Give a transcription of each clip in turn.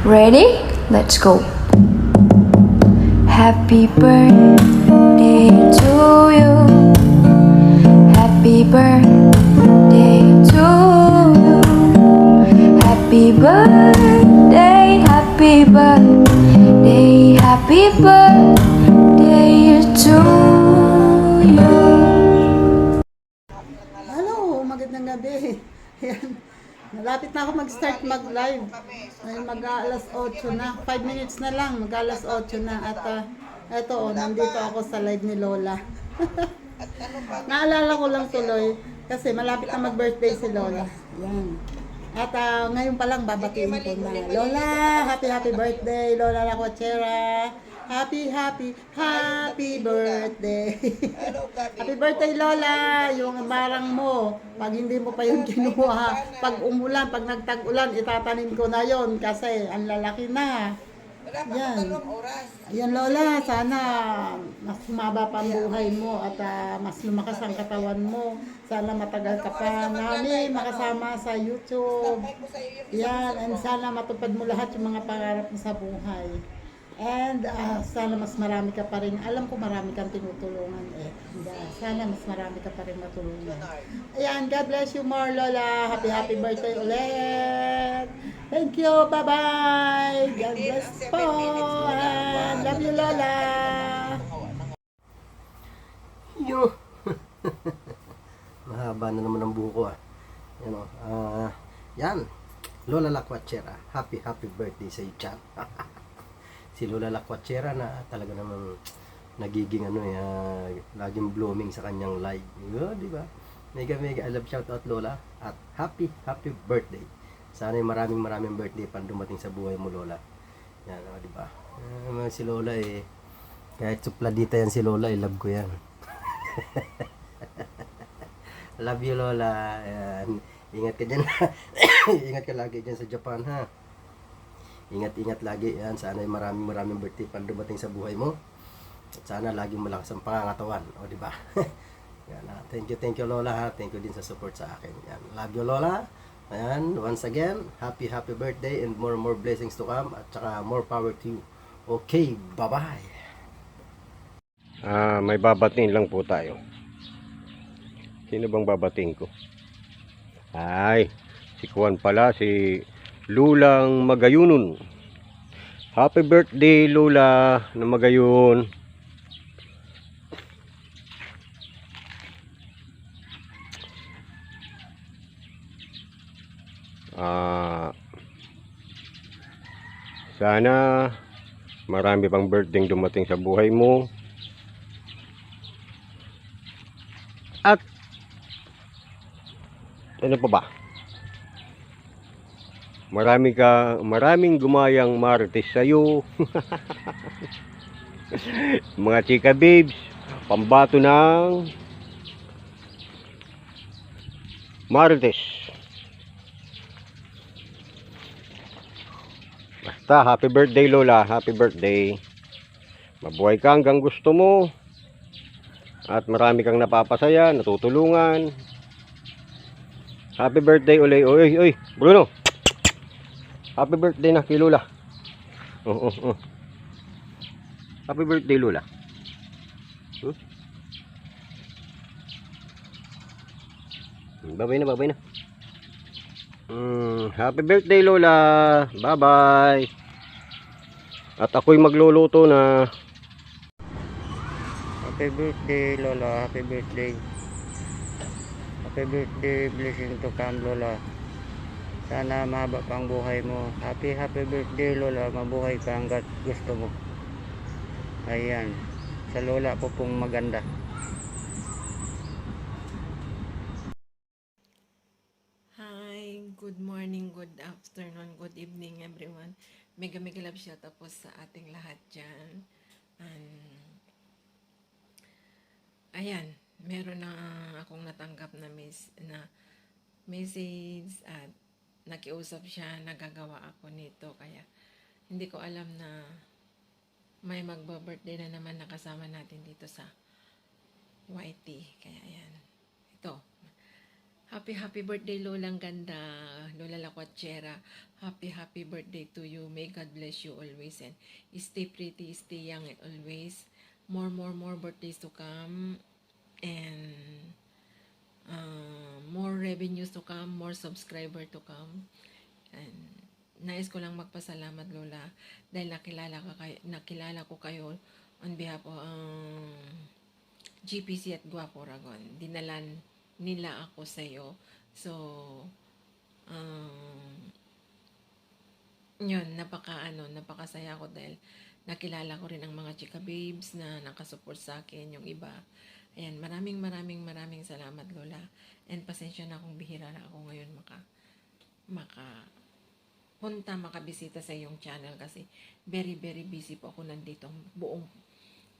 Ready? Let's go. Happy birthday to you. Happy birthday to you. Happy birthday, happy birthday, happy birthday to you. Hello, magandang gabi. Ayan. Malapit na ako mag-start mag-live. Ay, mag-alas 8 na. 5 minutes na lang, mag-alas 8 na. At eto, nandito ako sa live ni Lola. Naalala ko lang tuloy kasi malapit na mag-birthday si Lola. Yan. At ngayon pa lang babatiin ko na. Lola, happy birthday, Lola Lacuachera. Happy birthday. Happy birthday, Lola. Yung marang mo, pag hindi mo pa yun kinuha, pag umulan, pag nagtag-ulan, itatanim ko na yon kasi ang lalaki na. Yan. Ayan, Lola, sana mas humaba pa ang buhay mo at mas lumakas ang katawan mo. Sana matagal ka pa namin makasama sa YouTube. Yan, and sana matupad mo lahat yung mga pangarap mo sa buhay. And sana mas marami ka pa rin. Alam ko marami kang tinutulungan eh. Sana mas marami ka pa rin matulungan. Ayan, God bless you more, Lola. Happy birthday ulit. Thank you. Bye-bye. God bless po. And love you, Lola. Yo! Mahaba na naman ang buko Yan o. Yan. Lola Lacuachera. Happy birthday sa iyo, chan. Si Lola Lacuachera na talaga namang nagiging laging blooming sa kanyang live. Di ba? Mega I love shout out Lola at happy birthday. Sana ay maraming birthday pa dumating sa buhay mo, Lola. Yan, di ba? Si Lola kahit supladita yan si Lola, love ko yan. Love you, Lola. Ayan. Ingat ka dyan. Ingat ka lagi dyan sa Japan, ha? Ingat lagi. Yan. Sana ay maraming birthday pa dumating sa buhay mo. At sana laging malakas ang pangangatawan. O, di ba? Yan, thank you, Lola, ha? Thank you din sa support sa akin. Yan. Love you, Lola. Ayan. Once again, happy birthday and more blessings to come. At saka more power to you. Okay, bye-bye. May babatiin lang po tayo. Sino bang babatiin ko? Ay, si Kuan pala, si Lulang Magayunon. Happy birthday, Lula na Magayon. Sana marami pang birthday dumating sa buhay mo. At ano pa ba? Maraming gumayang marites sa'yo. Mga chika babes, pambato ng marites. Basta, happy birthday Lola, happy birthday. Mabuhay ka hanggang gusto mo. At marami kang napapasaya, natutulungan. Happy birthday ulit. Oy, Bruno. Happy birthday na kay Lola. Oh. Happy birthday, Lola. Babay na. Happy birthday, Lola. Bye-bye. At ako'y magluluto na. Happy birthday, Lola. Happy birthday. Happy birthday, blessing to come, Lola. Sana mahaba pang buhay mo. Happy birthday, Lola. Mabuhay ka hanggat gusto mo. Ayan. Sa Lola po pong maganda. Hi, good morning, good afternoon, good evening everyone. Mega love shout out po sa ating lahat dyan. Ayan, meron na akong natanggap na message at nakiusap siya, nagagawa ako nito. Kaya hindi ko alam na may magba-birthday na naman nakasama natin dito sa YT. Kaya ayan, ito. Happy birthday, Lolang ganda. Lola Lacuachera. Happy birthday to you. May God bless you always and stay pretty, stay young and always. More birthdays to come and more revenues to come, more subscriber to come. And nais ko lang magpasalamat, Lola, dahil nakilala ko kayo on behalf of GPC at Guapo Ragon. Dinalan nila ako sa iyo. So, yun, napakasaya ko dahil nakilala ko rin ang mga chika babes na nakasupport sa akin, yung iba. Ayan, maraming salamat, Lola. And pasensya na kung bihira na ako ngayon makabisita sa iyong channel kasi very busy po ako nandito. Buong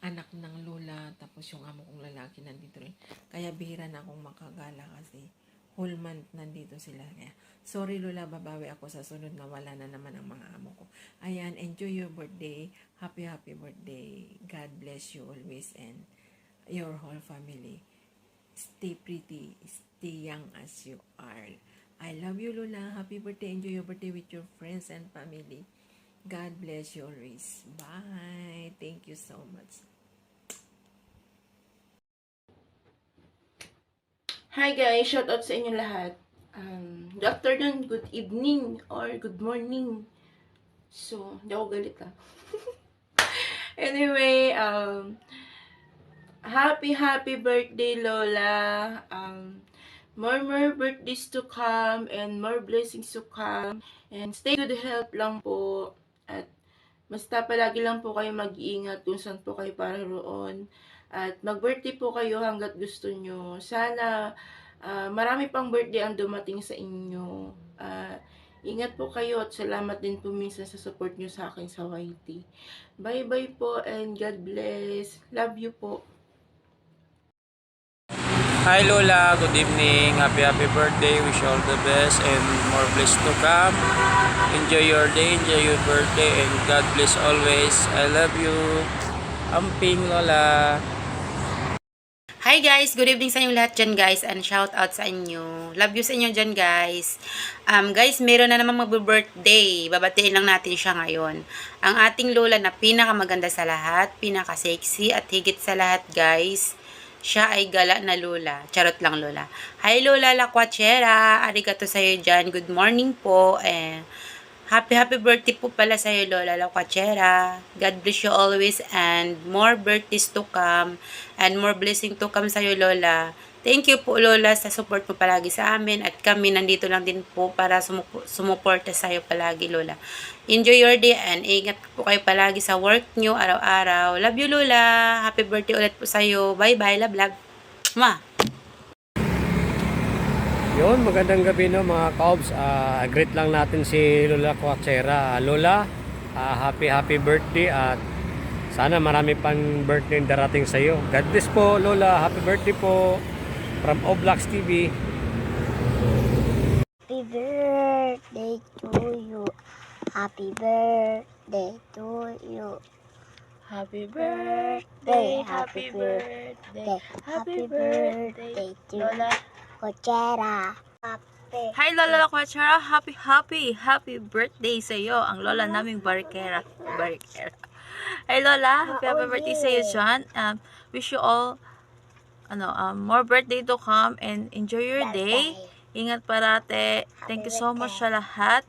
anak ng Lola, tapos yung amo kong lalaki nandito rin. Kaya bihira na akong makagala kasi whole month nandito sila. Kaya, sorry Lola, babawi ako sa sunod na wala na naman ang mga amo ko. Ayan, enjoy your birthday. Happy birthday. God bless you always and your whole family. Stay pretty, stay young as you are. I love you, Lola. Happy birthday. Enjoy your birthday with your friends and family. God bless you always. Bye. Thank you so much. Hi guys, shout out sa inyo lahat. Good afternoon, good evening, or good morning. So, hindi ako galit Anyway, happy birthday Lola. More birthdays to come and more blessings to come. And stay good health lang po. At basta palagi lang po kayo mag-iingat kung saan po kayo paroon. At mag-birthday po kayo hanggat gusto nyo. Sana marami pang birthday ang dumating sa inyo. Ingat po kayo at salamat din po minsan sa support nyo sa akin sa YT. Bye-bye po and God bless. Love you po. Hi Lola, good evening. Happy birthday. Wish you all the best and more blessed to come. Enjoy your day, enjoy your birthday and God bless always. I love you. Amping Lola. Hi guys, good evening sa inyo lahat dyan guys and shout out sa inyo. Love you sa inyo dyan guys. Guys, meron na namang mag-birthday. Babatiin lang natin siya ngayon. Ang ating Lola na pinakamaganda sa lahat, pinaka-sexy at higit sa lahat guys. Siya ay gala na Lola. Charot lang Lola. Hi Lola Lacuachera. Arigato sa iyo dyan. Good morning po. Happy birthday po pala sa iyo Lola Lacuachera. God bless you always and more birthdays to come and more blessing to come sa iyo Lola. Thank you po Lola sa support mo palagi sa amin at kami nandito lang din po para sumuporta sa iyo palagi Lola. Enjoy your day and ingat po kayo palagi sa work nyo araw-araw. Love you Lola. Happy birthday ulit po sa iyo. Bye bye. Love love. Mwah. Yun, magandang gabi no mga kaobs. Greet lang natin si Lola Lacuachera. Lola, happy birthday at sana marami pang birthday darating sa iyo. God bless po Lola. Happy birthday po from Oblax TV. Happy birthday to you. Happy birthday to you. Happy birthday, happy birthday, happy birthday to Lola Lacuachera. Hi Lola Lacuachera, happy birthday sa iyo, ang lola naming Barikera. Hi Lola, happy birthday sa iyo dyan. Wish you all more birthday to come and enjoy your day. Ingat parate. Thank you so much sa lahat.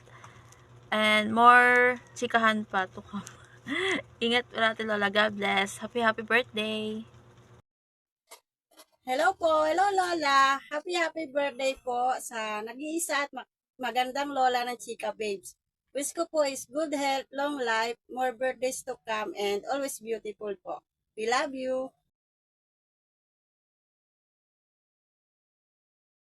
And more chikahan pa to come. Ingat parate Lola. God bless. Happy birthday. Hello po, hello Lola. Happy birthday po sa nag-iisa at magandang Lola ng Chika Babes. Wish ko po is good health, long life, more birthdays to come, and always beautiful po. We love you.